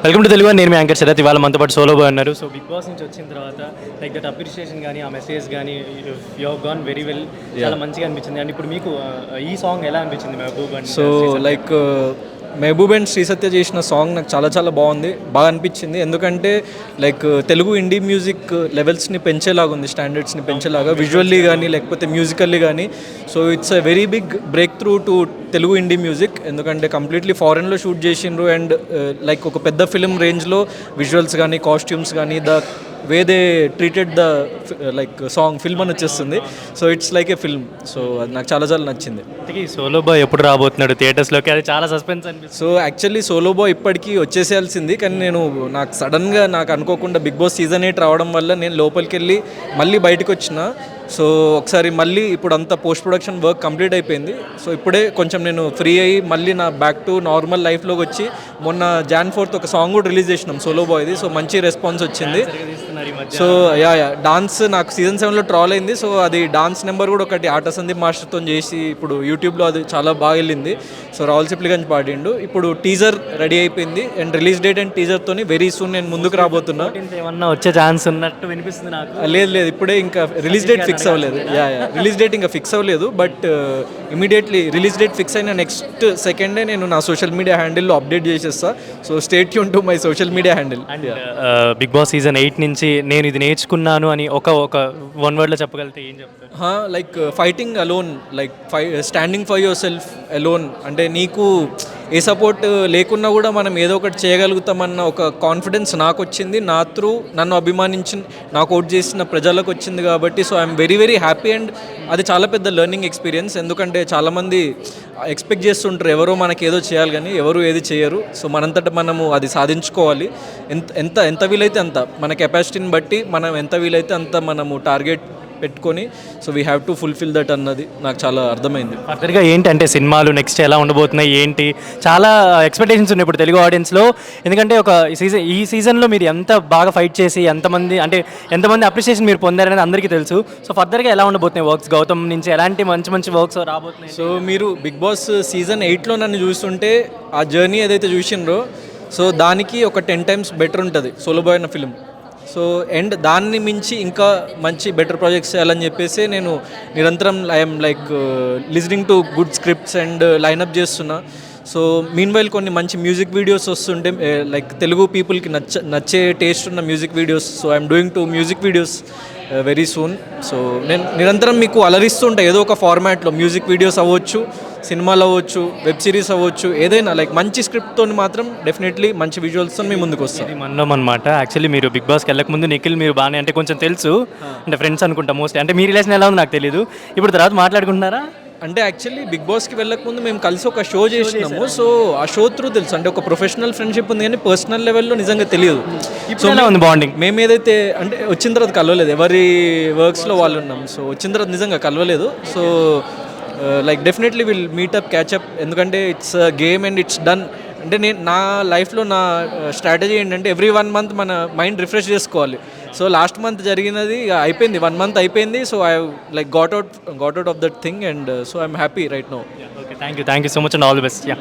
Welcome to Telugu. నేను మీ anchor Sarath. ఇవాళ మనతో పాటు సోలో బాయ్ ఉన్నారు. సో బిగ్ బాస్ నుంచి వచ్చిన తర్వాత లైక్ దట్ అప్రిషియేషన్ కానీ ఆ మెసేజ్ కానీ you have gone very well, చాలా మంచిగా అనిపించింది. అండ్ ఇప్పుడు మీకు ఈ సాంగ్ ఎలా అనిపించింది Mehboob and so like Mehboob and Sri Satya చేసిన సాంగ్ నాకు చాలా చాలా బాగా అనిపించింది. ఎందుకంటే లైక్ తెలుగు ఇండీ మ్యూజిక్ లెవెల్స్ని పెంచేలాగా ఉంది, స్టాండర్డ్స్ని పెంచేలాగా విజువల్లీ కానీ లేకపోతే మ్యూజికల్లీ కానీ. So it's a very big breakthrough to Telugu indie music. ఎందుకంటే కంప్లీట్లీ ఫారెన్లో షూట్ చేసిండ్రు అండ్ లైక్ ఒక పెద్ద ఫిల్మ్ రేంజ్లో విజువల్స్ కానీ కాస్ట్యూమ్స్ కానీ the way they treated the like song film అని వచ్చేస్తుంది. So it's like a film. సో అది నాకు చాలా చాలా నచ్చింది. సోలో బాయ్ ఎప్పుడు రాబోతున్నాడు థియేటర్స్లోకి? అది చాలా సస్పెన్స్ అనిపిస్తుంది. సో యాక్చువల్లీ సోలో బాయ్ ఇప్పటికీ వచ్చేసేయాల్సింది, కానీ నాకు సడన్గా నాకు అనుకోకుండా బిగ్ బాస్ సీజన్ 8 రావడం వల్ల నేను లోపలికి వెళ్ళి మళ్ళీ బయటకు వచ్చిన. సో ఒకసారి మళ్ళీ ఇప్పుడు అంతా పోస్ట్ ప్రొడక్షన్ వర్క్ కంప్లీట్ అయిపోయింది. సో ఇప్పుడే కొంచెం నేను ఫ్రీ అయ్యి మళ్ళీ నా బ్యాక్ టు నార్మల్ లైఫ్లోకి వచ్చి మొన్న Jan 4th ఒక సాంగ్ కూడా రిలీజ్ చేసినాం సోలో బాయ్ది. సో మంచి రెస్పాన్స్ వచ్చింది. సో యా డాన్స్ నాకు సీజన్ 7లో ట్రాల్ అయింది. సో అది డాన్స్ నెంబర్ కూడా ఒకటి ఆట సందీప్ మాస్టర్తో చేసి ఇప్పుడు యూట్యూబ్లో అది చాలా బాగా వెళ్ళింది. సో రాహుల్ సిప్లిగంజ్ పాడిండు. ఇప్పుడు టీజర్ రెడీ అయిపోయింది అండ్ రిలీజ్ డేట్ అండ్ టీజర్తోని వెరీ సూన్ నేను ముందుకు రాబోతున్నా. ఏమన్నా వచ్చే ఛాన్స్ ఉన్నట్టు వినిపిస్తుంది నాకు. లేదు ఇప్పుడే ఇంకా రిలీజ్ డేట్ ఫిక్స్ అవ్వలేదు. రిలీజ్ డేట్ ఇంకా ఫిక్స్ అవ్వలేదు, but immediately release date fix అయిన నెక్స్ట్ సెకండే నేను నా సోషల్ మీడియా హ్యాండిల్లో అప్డేట్ చేసేస్తా. So stay tune to my social media handle. Bigg Boss season 8 నుంచి నేను ఇది నేర్చుకున్నాను అని ఒక వన్ వర్డ్లో చెప్పగలిగితే ఏం చెప్తారు? Like fighting alone, like standing for your self alone. అంటే నీకు ఏ సపోర్ట్ లేకున్నా కూడా మనం ఏదో ఒకటి చేయగలుగుతామన్న ఒక కాన్ఫిడెన్స్ నాకు వచ్చింది. నా త్రూ నన్ను అభిమానించి నాకు ఓట్ చేసిన ప్రజలకు వచ్చింది కాబట్టి. So I'm very very happy and అది చాలా పెద్ద లెర్నింగ్ ఎక్స్పీరియన్స్. ఎందుకంటే చాలామంది ఎక్స్పెక్ట్ చేస్తుంటారు ఎవరో మనకి ఏదో చేయాలి కానీ ఎవరు ఏది చేయరు. సో మనంతటా మనము అది సాధించుకోవాలి. ఎంత ఎంత వీలైతే అంత మన కెపాసిటీని బట్టి మనం ఎంత వీలైతే అంత మనము టార్గెట్ పెట్టుకొని so we have to fulfil that అన్నది నాకు చాలా అర్థమైంది. ఫర్దర్గా ఏంటంటే సినిమాలు నెక్స్ట్ ఎలా ఉండబోతున్నాయి ఏంటి, చాలా ఎక్స్పెక్టేషన్స్ ఉన్నాయి ఇప్పుడు తెలుగు ఆడియన్స్లో. ఎందుకంటే ఈ సీజన్లో మీరు ఎంత బాగా ఫైట్ చేసి ఎంతమంది అప్రిషియేషన్ మీరు పొందారనేది అందరికీ తెలుసు. సో ఫర్దర్గా ఎలా ఉండబోతున్నాయి వర్క్స్ గౌతమ్ నుంచి, ఎలాంటి మంచి మంచి వర్క్స్ రాబోతున్నాయి? సో మీరు బిగ్ బాస్ సీజన్ 8లో నన్ను చూస్తుంటే ఆ జర్నీ ఏదైతే చూసిండ్రో సో దానికి ఒక 10 times బెటర్ ఉంటుంది సోలో బాయ్ అన్న ఫిలిం. సో అండ్ దాన్ని మించి ఇంకా మంచి బెటర్ ప్రాజెక్ట్స్ చేయాలని చెప్పేసి నేను నిరంతరం I'm like listening to good scripts and lineup చేస్తున్నా. సో మీన్ వైల్ కొన్ని మంచి మ్యూజిక్ వీడియోస్ వస్తుంటే లైక్ తెలుగు పీపుల్కి నచ్చే టేస్ట్ ఉన్న music videos. So I'm doing 2 music videos very soon. So నేను నిరంతరం మీకు అలరిస్తుంటా ఏదో ఒక ఫార్మాట్లో. మ్యూజిక్ వీడియోస్ అవ్వచ్చు, సినిమాలు అవ్వచ్చు, వెబ్ సిరీస్ అవ్వచ్చు, ఏదైనా లైక్ మంచి స్క్రిప్ట్తో మాత్రం డెఫినెట్లీ మంచి విజువల్స్తో మీ ముందుకు వస్తాం. ఇది మనం అనమాట. యాక్చువల్లీ మీరు బిగ్ బాస్కి వెళ్ళక ముందు నిఖిల్ మీరు బాగానే అంటే కొంచెం తెలుసు, అంటే ఫ్రెండ్స్ అనుకుంటా మోస్ట్లీ. అంటే మీ రిలేషన్ ఎలా ఉంది నాకు తెలియదు, ఇప్పుడు తర్వాత మాట్లాడుకుంటున్నారా? అంటే యాక్చువల్లీ బిగ్ బాస్కి వెళ్ళకముందు మేము కలిసి ఒక షో చేసినాము. సో ఆ షో త్రూ తెలుసు, అంటే ఒక ప్రొఫెషనల్ ఫ్రెండ్షిప్ ఉంది కానీ పర్సనల్ లెవెల్లో నిజంగా తెలియదు. సో ఎలా ఉంది బాండింగ్? మేము ఏదైతే అంటే వచ్చిన తర్వాత కలవలేదు, ఎవరి వర్క్స్లో వాళ్ళు ఉన్నాం. సో వచ్చిన తర్వాత నిజంగా కలవలేదు. So like definitely will meet up catch up, ఎందుకంటే it's game and it's done. అంటే నేను నా లైఫ్లో నా స్ట్రాటజీ ఏంటంటే ఎవ్రీ 1 month మన మైండ్ రిఫ్రెష్ చేసుకోవాలి. సో లాస్ట్ మంత్ జరిగినది అయిపోయింది, 1 month అయిపోయింది. So I like got out of that thing and so I'm happy right now. Okay, thank you so much and all the best.